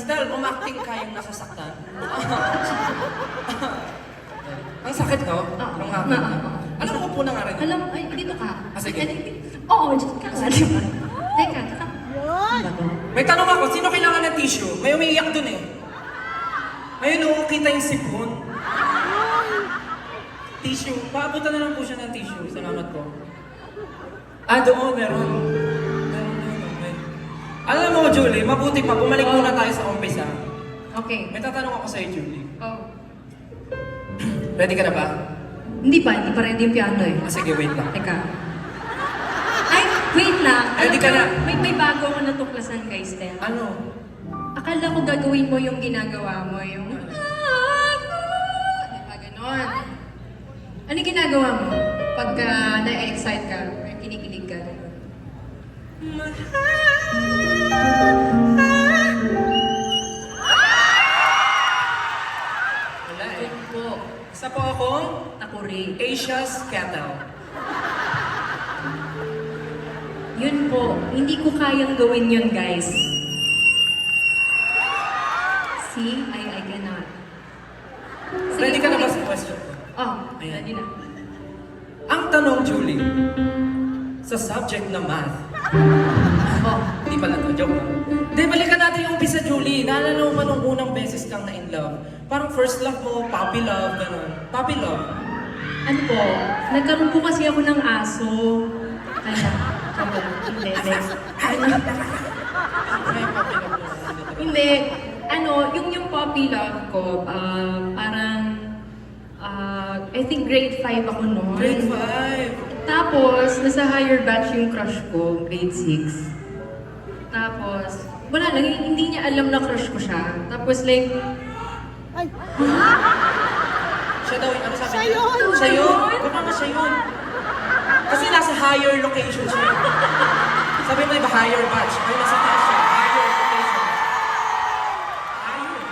Crystal, umakting ka yung nasasaktan. Ang sakit, no? Nung hapon. Alam mo po na nga rin. Alam, ay, dito ka. Sige. Oo, dito ka nga, di ba? Teka, May tanong ako, sino kailangan ng tissue? May umiiyak dun eh. Ayun o, kita yung sipon. Tissue. Paabutan na lang po siya ng tissue. Salamat po. Doon, meron. Okay. Alam mo, Julie, mabuti pa. Bumalik muna tayo sa umpisa. Okay. May tatanong ako sa'yo, Julie. Oh. Ready ka na ba? Hindi pa ready yung piano eh. Sige, wait lang. Teka. Ay, wait lang. Ready ka na? May bago ako natuklasan kay Steph. Ano? Akala ko gagawin mo yung ginagawa mo, yung diba ganon? Ano yung ginagawa mo? Pagka na-excite ka, or kinikilig ka, ganon? Wala eh. Yun po. Isa po akong Ako rin. Asia's Cattle. Yun po. Hindi ko kayang gawin yun, guys. See? I cannot. Sige, Ready ka na ba ulit. sa question ko? Oh, Ayan. ready na. Ang tanong, Julie, sa subject na math. Oh. Hindi pala to, joke lang. Hindi, balikan natin yung umpisa, Julie. Naalala mo ba nung unang beses kang na-in love? Parang first love mo, puppy love, gano'n. Puppy love. Ano po? Nagkaroon po kasi ako ng aso. Kaya, hindi. Ay, puppy love mo. Hindi. Yung puppy love ko, parang, I think grade 5 ako noon. Grade 5. Tapos, nasa higher batch yung crush ko, grade 6. Tapos, wala lang, hindi niya alam na crush ko siya. Tapos like, Siya daw, ano sabi Siya niya? yun! Siya yun! Baka nga siya yun. Kasi nasa higher location siya. Sabi mo iba, higher batch. Ay, nasa taas siya. Higher location. Higher.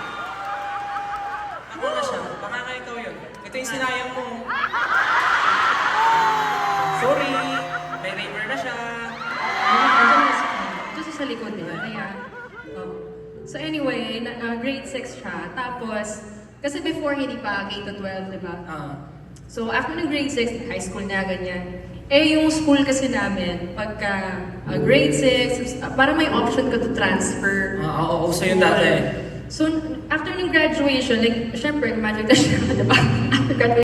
Ako na siya. Baka nga ikaw yun. Ito yung sinayang mo. Sorry. May raver na siya. Ito sa likod nila. Kaya, So anyway, grade 6 siya. Tapos, kasi before hindi pa K to 12, di ba? So after ng grade 6, high school na ganyan. Eh yung school kasi namin, pagka grade 6, para may option ka to transfer. Oo, uso yun dati. So after ng graduation, like, syempre, graduate na siya, di ba? After graduation,